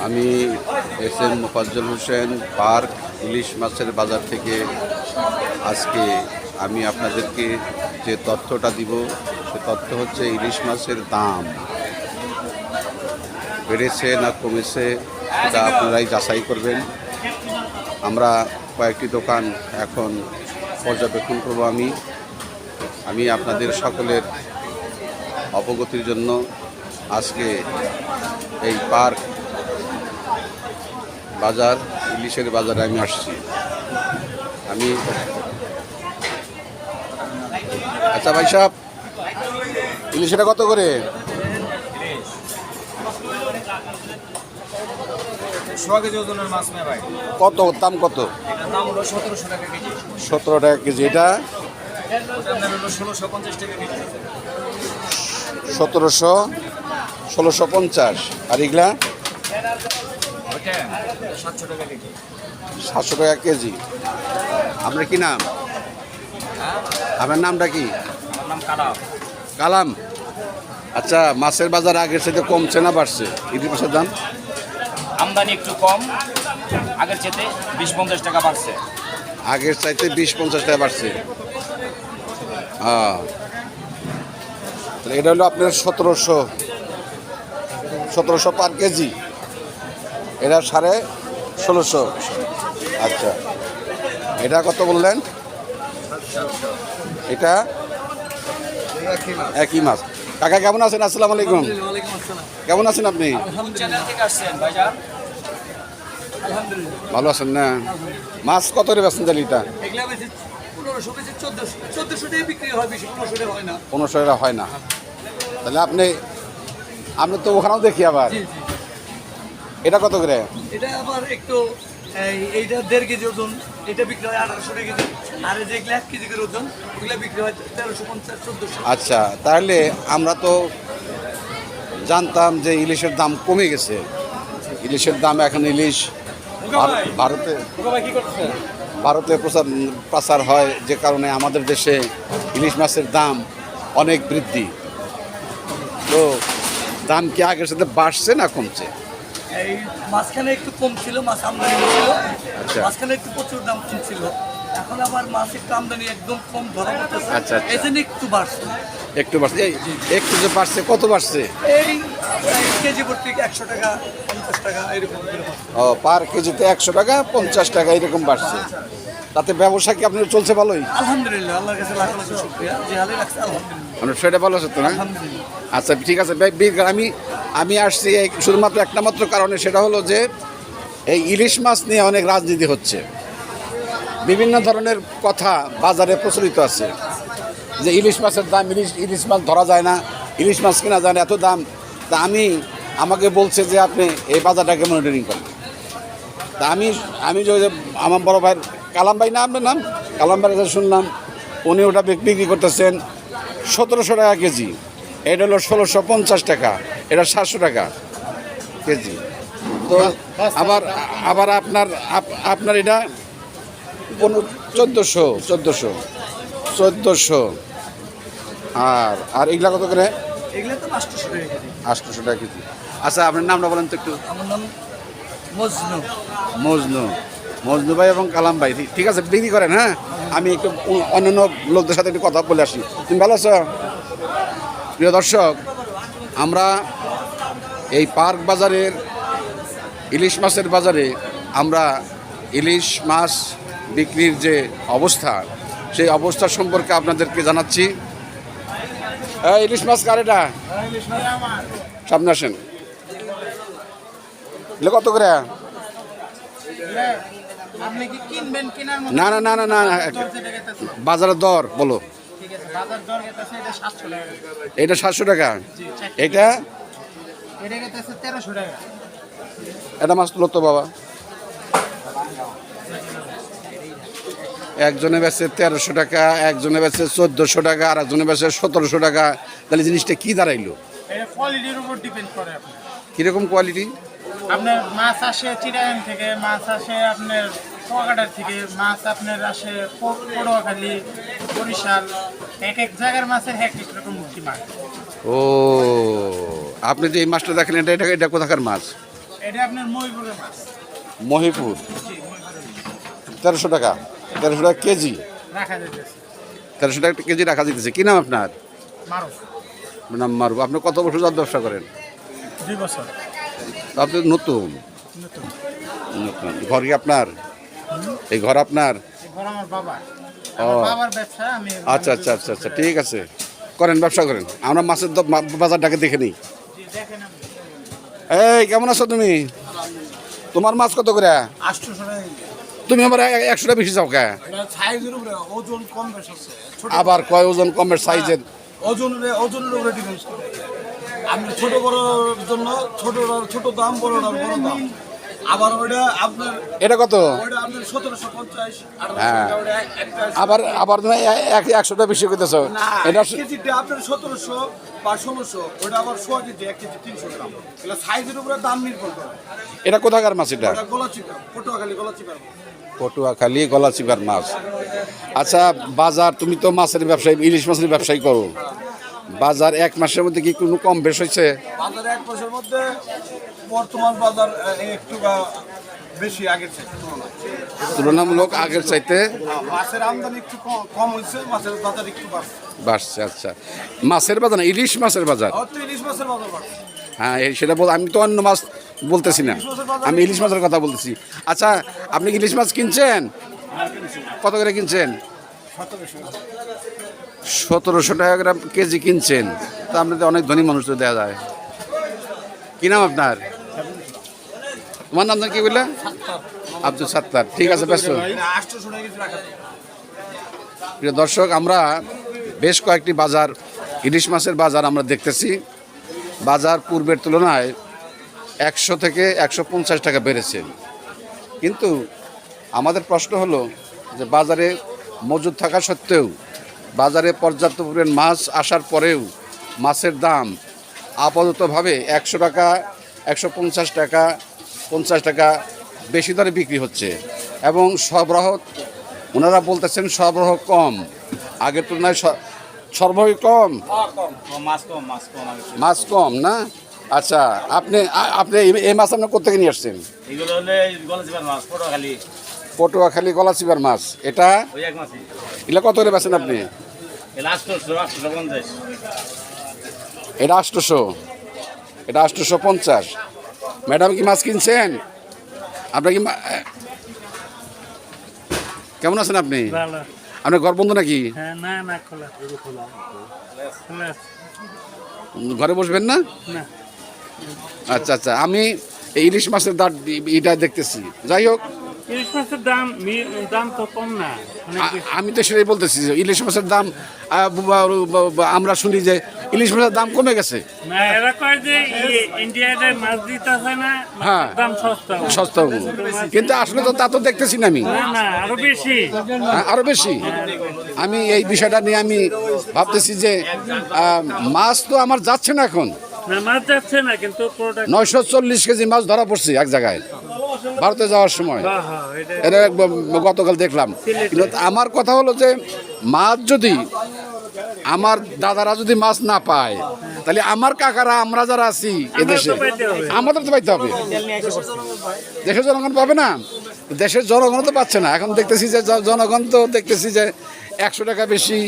আমি S M Mofazzal Hossain park ইলিশ মাছের বাজার থেকে আজকে আমি আপনাদেরকে যে তথ্যটা দিব সে তথ্য হচ্ছে ইলিশ মাছের দাম বেড়েছে না কমেছে সেটা আপনারাই যাচাই করবেন। আমরা কয়েকটি দোকান এখন পর্যবেক্ষণ করব। আমি আপনাদের সকলের অবগতির জন্য আজকে এই পার্ক বাজার ইলিশের বাজারে আমি আসছি। আচ্ছা ভাই সাহেব, ইলিশটা কত করে? কত দাম? কত? 17 টাকা কেজি। এটা 1650। আর এগুলা 700 টাকা কেজি। আপনার কি নাম? আপনার নামটা কি? কালাম। আচ্ছা, মাছের বাজার আগের সাথে কমছে না বাড়ছে ইলিশ মাছের দাম? আমদানি একটু কম, আগের চাইতে 20-50 টাকা বাড়ছে। আগের চাইতে 20-50 টাকা বাড়ছে। এটা হলো আপনার 1700 পার কেজি। এটা 1650। আচ্ছা, এটা কত বললেন? এটা একই মাছ। কাকা কেমন আছেন? আসসালামু আলাইকুম। কেমন আছেন আপনি? ভালো আছেন না? মাছ কত রে বেচেন জালিটা? 1500 টাকা হয় না। তাহলে আপনি তো ওখানেও দেখি আবার। এটা কত করে? এটা আবার একটু এইটা 1.5 কেজি ওজন, এটা বিক্রি হয় 1800 টাকা কেজি। আর এই যে 1 কেজি করে ওজন, ওগুলা বিক্রি হয় 1350-1400। আচ্ছা, তাহলে আমরা তো জানতাম যে ইলিশের দাম কমে গেছে। ইলিশের দাম এখন ইলিশ ভারতে প্রচার হয়, যে কারণে আমাদের দেশে ইলিশ মাছের দাম অনেক বৃদ্ধি। তো দাম কি আগের সাথে বাড়ছে না কমছে? এই মাঝখানে একটু কম ছিল, মাছ আমদানি ছিল। আচ্ছা, মাঝখানে একটু প্রচুর দাম ছিল। এখন আবার মাছ একটু আমদানি একদম কম ধরা পড়তেছে। আচ্ছা, এই জন্য একটু বাড়ছে। একটু বাড়ছে। একটু যে বাড়ছে, কত বাড়ছে? এই কেজি প্রতি 100 টাকা 50 টাকা এরকম। পার কেজিতে 100 টাকা 50 টাকা এরকম বাড়ছে। তাতে ব্যবসা কি আপনার চলছে ভালোই? আলহামদুলিল্লাহ, আল্লাহর কাছে লাখ লাখ শুকরিয়া যে হালে রাখছে। আলহামদুলিল্লাহ, আপনার সেটা ভালো আছে তো না? আচ্ছা, ঠিক আছে। আমি আসছি শুধুমাত্র একটা মাত্র কারণে, সেটা হলো যে এই ইলিশ মাছ নিয়ে অনেক রাজনীতি হচ্ছে। বিভিন্ন ধরনের কথা বাজারে প্রচলিত আছে যে ইলিশ মাছের দাম, ইলিশ মাছ ধরা যায় না, ইলিশ মাছ কেনা যায় না, এত দাম। তা আমাকে বলছে যে আপনি এই বাজারটাকে মনিটরিং করেন। তা আমি যে আমার বড় ভাই কালাম ভাই, না আপনার নাম? কালাম ভাইয়ের কাছে শুনলাম উনি ওটা বিক্রি করতেছেন 1700 টাকা কেজি। এটা হলো 1650 টাকা, এটা 700 টাকা কেজি। তো আবার আপনার এটা 1400। আর এগুলা কত করে? এগুলো তো 800 টাকা কেজি। 800 টাকা কেজি। আচ্ছা, আপনার নামটা বলেন তো একটু। আমার নাম মজনু ভাই এবং কালাম ভাই। ঠিক আছে, বিক্রি করেন। হ্যাঁ, আমি একটু অন্যান্য লোকদের সাথে একটু কথা বলে আসি। তুমি ভালো আছো? প্রিয় দর্শক, আমরা এই পার্ক বাজারের ইলিশ মাছের বাজারে আমরা ইলিশ মাছ বিক্রির যে অবস্থা, সেই অবস্থা সম্পর্কে আপনাদেরকে জানাচ্ছি। ইলিশ মাছ কার? এটা সামনে আসেন। কত করে? না, বাজারের দর বলো। এটা 700 টাকা। এটা মাছ তুলো তো বাবা। একজনে বেচে 1300 টাকা, একজনে বেচে 1400 টাকা, আর একজনে বেচে 1700 টাকা। তাহলে জিনিসটা কি দাঁড়াইলো? কোয়ালিটির উপর ডিপেন্ড করে। কিরকম কোয়ালিটি? আপনার মাছ আসে চিটাগাং থেকে, মাছ আসে আপনার কুয়াকাটার থেকে, মাছ আপনার আসে পটুয়াখালী, বরিশাল। এক এক জায়গার মাছের এক এক রকম মাছ। ও, আপনি যে এই মাছটা দেখেন, এটা কোথাকার মাছ? এটা আপনার মহিপুরের মাছ। মহিপুর 1300 টাকা, 1300 টাকা কেজি, রাখা যেতেছে 1300 টাকা কেজি রাখা দিতেছে। কি নাম আপনার? মারুফ। আপনার নাম মারুফ। আপনি কত বছর যাবত ব্যবসা করেন? 2 বছর। তো আপনি নতুন নতুন। নতুন ঘর কি আপনার? এই ঘর আপনার? এই ঘর আমার বাবা। ও। আমার বাবার ব্যবসা, আমি আচ্ছা আচ্ছা আচ্ছা আচ্ছা, ঠিক আছে, করেন, ব্যবসা করেন। আমরা মাছের বাজারটাকে দেখে নিই। জি, দেখেন আপনি। এই কেমন আছো তুমি? তোমার মাছ কত করে? 800 টাকা তুমি আমার 100 টাকা বেশি চাও কে? এটা সাইজের উপরে ওজন কম বেশ আছে। ছোট আবার কয় ওজন কমের সাইজের? ওজনের উপরে ডিপেন্ড করে। আপনি ছোট বড়র জন্য ছোট দাম, বড়টার বড় দাম। আবার ওটা আপনার এটা কত? ওটা আপনার 1750 হ্যাঁ। 1800 ওটা একটা আবার আবার তুমি 100 টাকা বেশি করতেছো। না, এটা এক কেজিতে আপনার 1700 বা 1600, ওটা আবার 100 কেজি, 1 কেজি 300 গ্রাম। এটা সাইজের উপরে দাম নির্ভর করে। এটা কোথাকার মাছ? এটা ওটা গলাচিপা, পটুয়াখালী গলাচিপা। পটুয়াখালী গলাচিপার মাছ। আচ্ছা, বাজার, তুমি তো মাছের ব্যবসায়ী, ইলিশ মাছের ব্যবসায়ী করো, বাজার 1 মাসের মধ্যে কি কোনো কম বেশ হয়েছে? বাজার 1 মাসের মধ্যে বর্তমান বাজার একটু বেশি আগের থেকে তুলনামূলক আগের চাইতে মাছের আমদানি একটু কম হয়েছে, মাছের বাজার একটু বাড়ছে। বাড়ছে। আচ্ছা, মাছের বাজার না, ইলিশ মাছের বাজার। হয়তো ইলিশ মাছের বাজার বাড়ছে। হ্যাঁ, সেটা আমি তো অন্য মাছ বলতেছি না, আমি ইলিশ মাছের কথা বলতেছি। আচ্ছা, আপনি কি ইলিশ মাছ কিনছেন? কত করে কিনছেন? 1700 টাকা গ্রাম কেজি কিনছেন। তা আপনি তো অনেক ধনী মানুষ তো দেওয়া যায়। কি নাম আপনার? তোমার নাম কি বললে? আব্দুল সাত্তার। ঠিক আছে, ব্যস্ত। 800 টাকা কেজি রাখা। প্রিয় দর্শক, আমরা বেশ কয়েকটি বাজার, ইলিশ মাছের বাজার আমরা দেখতেছি। বাজার পূর্বের তুলনায় 100 থেকে 150 টাকা বেড়েছে। কিন্তু আমাদের প্রশ্ন হলো যে বাজারে মজুদ থাকা সত্ত্বেও, বাজারে পর্যাপ্ত পরিমাণ মাছ আসার পরেও মাছের দাম আপাততভাবে 100 টাকা, 150 টাকা, 50 টাকা বেশি দরে বিক্রি হচ্ছে। এবং সরবরাহ, ওনারা বলতেছেন সরবরাহ কম, আগের তুলনায় সরবরাহ কম, মাছ কম না? আচ্ছা, আপনি এই মাছ আপনি কোথেকে নিয়ে আসছেন? এগুলো হলে গলাচিপার মাছ, পটুয়াখালী। পটুয়াখালী গলাচিপার মাছ। এটা ওই এক মাছই। এগুলো কত করে বেছেন আপনি? এগুলো 850। এটা 800, এটা 850। ম্যাডাম কি মাছ কিনছেন? আপনার কি কেমন আছেন আপনি? ভালো। আপনার ঘর বন্ধ নাকি? হ্যাঁ, না না, খোলা খোলা। ঘরে বসবেন না? না, আচ্ছা আচ্ছা, আমি এই ইলিশ মাছের দাঁত এটা দেখতেছি। যাই হোক, ইলিশ মাছের দাম তো কম না, অনেক বেশি। আমি তো সেটাই বলতেছি যে ইলিশ মাছের দাম আমরা শুনি যে ইলিশ মাছের দাম কমে গেছে। না, এরা কয় যে ইন্ডিয়াতে মাছ দিতেছে না, হ্যাঁ, দাম সস্তা। সস্তা, কিন্তু আসলে তো তা তো দেখতেছি না আমি। না না, আরো বেশি। আরো বেশি। আমি এই বিষয়টা নিয়ে আমি ভাবতেছি যে মাছ তো আমার যাচ্ছে না এখন। না, মাছ যাচ্ছে না, কিন্তু প্রোডাক্ট। 940 কেজি মাছ ধরা পড়ছে এক জায়গায় ভারতে যাওয়ার সময়। এটা গতকাল দেখলাম। কিন্তু আমার কথা হলো যে মাছ যদি, আমার দাদারা যদি মাছ না পায়, তাহলে আমার কাকারা, আমরা যারা আছি এদেশে, আমাদের তো পাইতে হবে। দেশের জনগণ পাবে না? দেশের জনগণ তো পাচ্ছে না। এখন দেখতেছি যে জনগণ তো দেখতেছি যে 100 টাকা বেশি,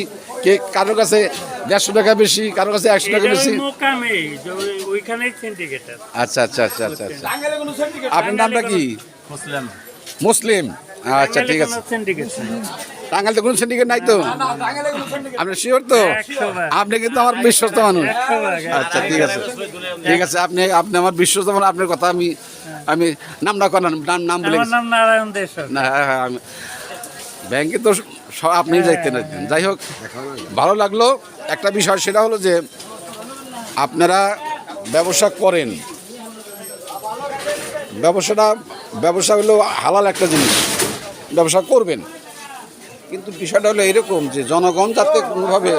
কে কারোর কাছে 150 টাকা বেশি, কারোর কাছে 100 টাকা বেশি। আচ্ছা আচ্ছা আচ্ছা আচ্ছা আচ্ছা। আপনার নামটা কি? মুসলিম। আচ্ছা, ঠিক আছে। টাঙ্গাইলে কোনো সিন্ডিকেট নাই তো? আপনি শিওর তো? আপনি কিন্তু আমার বিশ্বস্ত মানুষ। আচ্ছা, ঠিক আছে, ঠিক আছে। আপনি আমার বিশ্বস্ত মানুষ। আপনার কথা আমি নাম না করেন, নাম বলে আমার নাম নারায়ণ দেশ। না, হ্যাঁ, আমি ব্যাংকে তো আপনি যাইতে না। যাই হোক, ভালো লাগলো। একটা বিষয়, সেটা হলো যে আপনারা ব্যবসা করেন, ব্যবসা হলো হালাল একটা জিনিস, ব্যবসা করবেন। কিন্তু বিষয়টা হলো এরকম যে জনগণ যাতে কোনোভাবে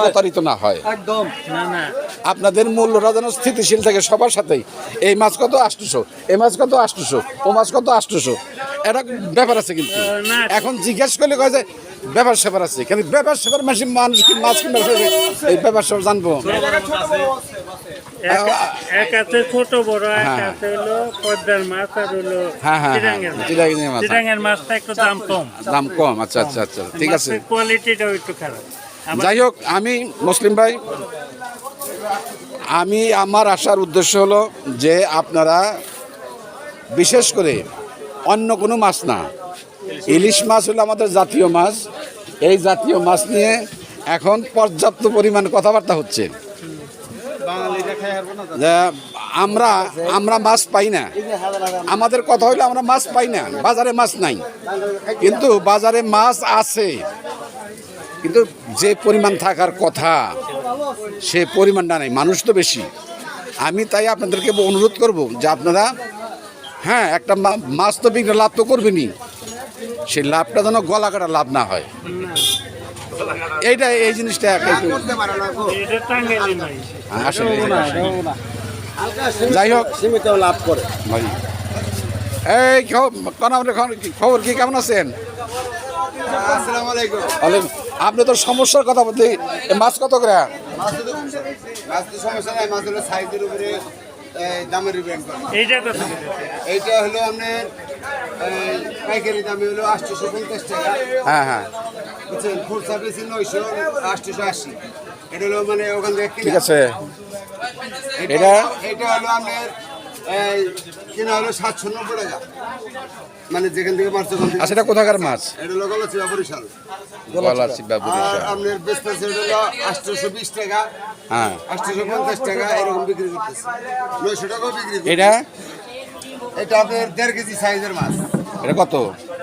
প্রতারিত না হয়, একদম না না, আপনাদের মূল্যটা যেন স্থিতিশীল থাকে সবার সাথেই। এই মাছ কত 800, এই মাছ কত 800, ও মাছ কত 800, এটা ব্যাপার আছে। কিন্তু এখন জিজ্ঞেস করলে কয় যে ব্যাপার স্যাপার আছে, কিন্তু ব্যাপার স্যাপার মানুষ কি মাছ কিনবে, এই ব্যাপার স্যাপার জানবো। এক আছে ছোট বড়, এক হ্যাঁ। আছে হলো পদ্মার মাছ, আর হলো হ্যাঁ, হ্যাঁ, চিরাঙের মাছ। চিরাঙের মাছ। চিরাঙের মাছটা একটু দাম কম, দাম কম, আচ্ছা আচ্ছা আচ্ছা, ঠিক আছে। মাছের কোয়ালিটিটাও একটু খারাপ। যাই হোক, আমি মুসলিম ভাই, আমি আমার আসার উদ্দেশ্য হলো যে আপনারা বিশেষ করে অন্য কোনো মাছ না, ইলিশ মাছ হলো আমাদের জাতীয় মাছ। এই জাতীয় মাছ নিয়ে এখন পর্যাপ্ত পরিমাণ কথাবার্তা হচ্ছে। যে আমরা মাছ পাই না, আমাদের কথা হইলো আমরা মাছ পাই না, বাজারে মাছ নাই। কিন্তু বাজারে মাছ আছে, কিন্তু যে পরিমাণ থাকার কথা সে পরিমাণটা নেই, মানুষ তো বেশি। আমি তাই আপনাদেরকে অনুরোধ করব যে আপনারা, হ্যাঁ, একটা মাছ তো বিক্রি লাভ তো করবেনই, সেই লাভটা যেন গলা কাটা লাভ না হয়। এই জিনিসটা এটা টাঙ্গাইলে নাই। আসলে যাই হোক, সীমিত লাভ করে। ভাই, এই খবর কি, কেমন আছেন? আসসালামু আলাইকুম। আপনি তো সমস্যার কথা বলতে, মাছ কত করে? মাছ তো সমস্যা নাই, মাছ হলো সাইজের উপরে দামের উপরে। এইটা কত করে? এইটা হলো আপনার পাইকারি দামে হলো 850 টাকা, হ্যাঁ হ্যাঁ, বুঝছেন? খুচরা বেশি 900, 880। এটা হলো মানে ওখান থেকে ঠিক আছে। এটা এটা- এটা হলো আপনার কিনা হলো 790 টাকা, মানে যেখান থেকে মাছ ওখান থেকে। আচ্ছা, এটা কোথাকার মাছ? এটা হলো গলাচিপা বরিশাল। গলাচিপা বরিশাল। আর আপনার বেচতেছে এটা হলো 820 টাকা, হ্যাঁ, 850 টাকা এরকম বিক্রি করতেছে। 900 টাকাও বিক্রি করতেছে। এটা এটা আপনার 1.5 কেজি সাইজের মাছ। এটা কত?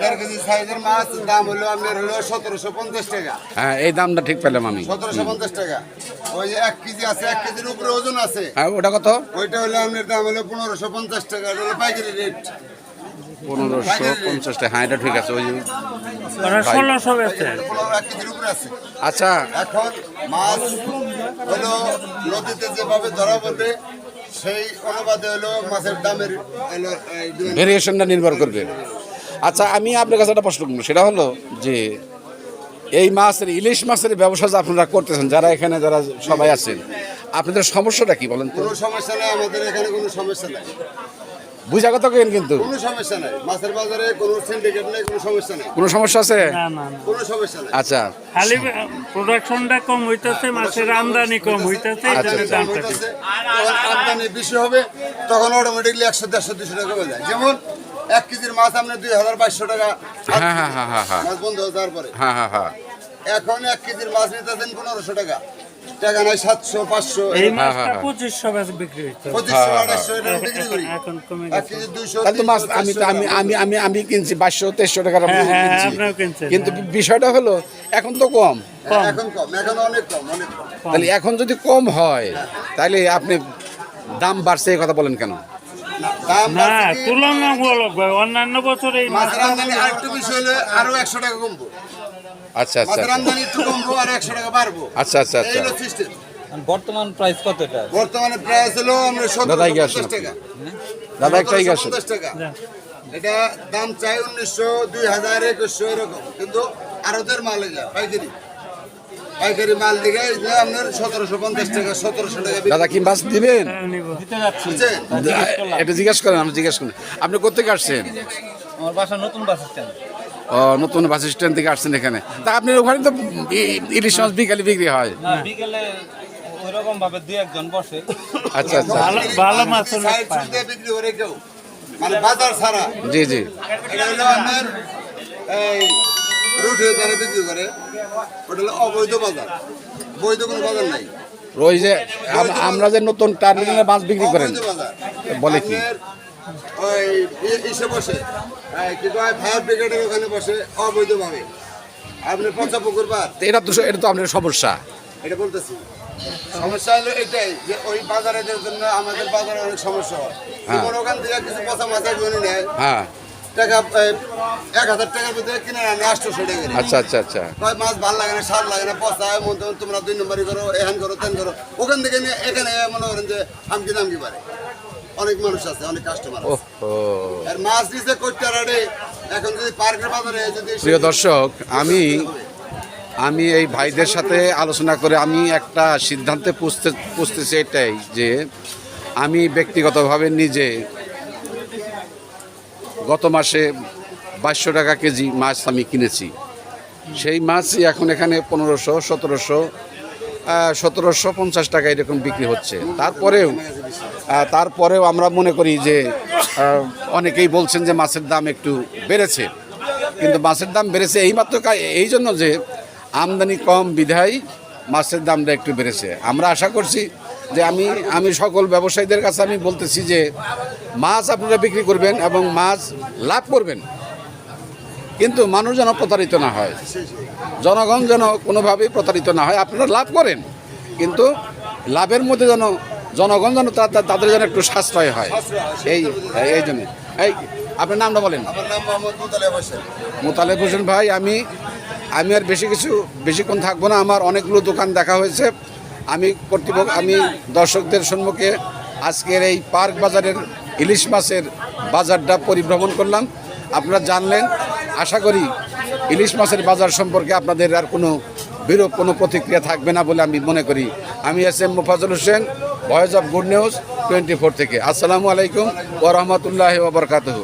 1.5 কেজি সাইজের মাছ দাম হলো আপনার হলো 1750 টাকা। হ্যাঁ, এই দামটা ঠিক পেলাম আমি। 1750 টাকা। ওই যে 1 কেজি আছে, 1 কেজির উপরে ওজন আছে, হ্যাঁ, ওটা কত? ওইটা হলো আপনার দাম হলো 1550 টাকা। এটা হলো পাইকারি রেট। 1550 টাকা। হ্যাঁ, এটা ঠিক আছে। ওই যে, ওরা 1600 বেচে। 1 কেজির উপরে আছে। আচ্ছা, এখন মাছ হলো নদীতে যেভাবে ধরা পড়বে সেই অনুপাতে হলো মাছের দামের হলো ভেরিয়েশনটা নির্ভর করবে। আচ্ছা, আমি আপনার কাছে একটা প্রশ্ন করবো, সেটা হলো যে এই মাছের, ইলিশ মাছের ব্যবসা যে আপনারা করতেছেন, যারা এখানে যারা সবাই আছেন, আপনাদের সমস্যাটা কি বলেন তো? কোনো সমস্যা নাই, আমাদের এখানে কোনো সমস্যা নাই, বুঝা কথা কেন, কিন্তু কোনো সমস্যা নাই। মাছের বাজারে কোনো সিন্ডিকেট নেই, কোনো সমস্যা নেই, কোনো সমস্যা আছে? না না না, কোনো সমস্যা নেই। আচ্ছা, খালি প্রোডাকশনটা কম হইতেছে, মাছের আমদানি কম হইতেছে, এই জন্য আচ্ছা, দামটা বেশি। হইতাছে, যখন আমদানি বেশি হবে তখন অটোমেটিকলি 100, 150, 200 টাকা কমে যায়। যেমন 1 কেজির মাছ আপনার 2200 টাকা হ্যাঁ হ্যাঁ হ্যাঁ হ্যাঁ হ্যাঁ মাছ বন্ধ হয়ে যাওয়ার পরে। হ্যাঁ হ্যাঁ হ্যাঁ, এখন 1 কেজির মাছ নিতেছেন 1500 টাকা, টাকা নাই 700, 500, এই হ্যাঁ, মাছটা হ্যাঁ। 2500 বেচে বিক্রি হইতো। 2500, 2800 এরকম বিক্রি করি। এখন কমে 1 গেছে। কেজি 200, তাহলে তো মাছ, আমি 300, আমি আমি আমি আমি কিনছি 200-300 টাকার হ্যাঁ হ্যাঁ, কিনছি। আপনারাও কিনছেন। কিন্তু বিষয়টা হলো এখন তো কম। এখন কম, এখন অনেক কম, অনেক কম। তাহলে এখন যদি কম হয়, তাহলে আপনি দাম বাড়ছে এই কথা বলেন কেন? দাম না, বাড়ছে কি? তুলনামূলক ভাই, অন্যান্য বছরে এই মাছের আমদানি আরেকটু বেশি হলে আরো 100 টাকা কমবো। আচ্ছা আচ্ছা মাছের আমদানি একটু কমবো আর 100 টাকা বাড়বো। আচ্ছা আচ্ছা এই আচ্ছা। হলো সিস্টেম। বর্তমান প্রাইস কত এটা? বর্তমানে প্রাইস হলো আমরা দাদা, এগিয়ে আসুন 1750 টাকা। দাদা, একটা এগিয়ে আসুন। 1750 টাকা। এটা দাম চাই 1900, 2000, 2100 এরকম, কিন্তু আরতের মাল এটা পাইকারি। পাইকারি মাল দিকে আপনার 1750 টাকা, 1700 টাকা বিক্রি। দাদা, কি মাছ দিবেন? নিব। দিতে যাচ্ছি। বুঝছেন? এটা জিজ্ঞেস করেন, আমি জিজ্ঞেস করেন। আপনি কোথেকে আসছেন? আমার বাসা নতুন বাস স্ট্যান্ড। ও, নতুন বাস স্ট্যান্ড থেকে আসছেন এখানে। তা আপনি ওখানে তো ইলিশ মাছ বিকালে বিক্রি হয়। না, বিকেলে ওইরকম ভাবে 2-1 জন বসে। আচ্ছা আচ্ছা, ভালো মাছ অনেক সাইড পায়। সুদে বিক্রি করে কেউ, মানে বাজার ছাড়া। জি জি। এটা হলো আপনার এই রুট হয়ে যারা বিক্রি করে, ওটা হলো অবৈধ বাজার। বৈধ কোনো বাজার নাই, ওই যে আমরা যে নতুন টার্মিনালে মাছ বিক্রি করেন, অবৈধ বাজার। বলে কি? আপনার ওই ইসে বসে, কি কয়, ফায়ার ব্রিগেডের ওখানে বসে অবৈধভাবে। আপনি পচা পুকুর পার, এটা তো আপনার সমস্যা। এটা বলতেছি। সমস্যা হলো এটাই যে ওই বাজারের জন্য আমাদের বাজারে অনেক সমস্যা হয়। যেমন ওখান থেকে কিছু পচা মাছ একজনই নেয়, হ্যাঁ, টাকা 1000 টাকার ভিতরে কিনে আনে 800 টাকা করে। আচ্ছা আচ্ছা আচ্ছা। কয় মাছ ভালো লাগে না, স্বাদ লাগে না, পচা হয়, মন তখন তোমরা 2 নম্বরই করো, এখান করো, তেন করো। ওখান থেকে নিয়ে এখানে মনে করেন যে আমকি দামকি পারে। অনেক মানুষ আছে, অনেক কাস্টমার আছে। ও, আর মাছ নিচে করতে আরে এখন যদি পার্কের বাজারে যদি প্রিয় দর্শক, আমি আমি এই ভাইদের সাথে আলোচনা করে আমি একটা সিদ্ধান্তে পুষতেছি এটাই যে আমি ব্যক্তিগতভাবে নিজে গত মাসে 2200 টাকা কেজি মাছ আমি কিনেছি। সেই মাছই এখন এখানে 1500, 1700, 1750 টাকা এরকম বিক্রি হচ্ছে। তারপরেও আমরা মনে করি যে অনেকেই বলছেন যে মাছের দাম একটু বেড়েছে, কিন্তু মাছের দাম বেড়েছে এইমাত্র এই জন্য যে আমদানি কম বিধায় মাছের দামটা একটু বেড়েছে। আমরা আশা করছি যে আমি সকল ব্যবসায়ীদের কাছে আমি বলতেছি যে মাছ আপনারা বিক্রি করবেন এবং মাছ লাভ করবেন, কিন্তু মানুষ যেন প্রতারিত না হয়, জনগণ যেন কোনোভাবেই প্রতারিত না হয়। আপনারা লাভ করেন, কিন্তু লাভের মধ্যে যেন জনগণ যেন তাদের যেন একটু সাশ্রয় হয়। এই জন্য আপনার নামটা বলেন। আমার নাম মোহাম্মদ মুতালেব হোসেন। মোতালেব হোসেন ভাই, আমি আর বেশিক্ষণ থাকবো না। আমার অনেকগুলো দোকান দেখা হয়েছে। আমি দর্শকদের সম্মুখে আজকের এই পার্ক বাজারের ইলিশ মাছের বাজারটা পরিভ্রমণ করলাম। আপনারা জানলেন, আশা করি ইলিশ মাছের বাজার সম্পর্কে আপনাদের আর বিরূপ কোনো প্রতিক্রিয়া থাকবে না বলে আমি মনে করি। আমি SM Mofazzal Hossain, voice of good news 24 থেকে। আসসালামু আলাইকুম ওয়া রাহমাতুল্লাহি ওয়া বারাকাতুহু।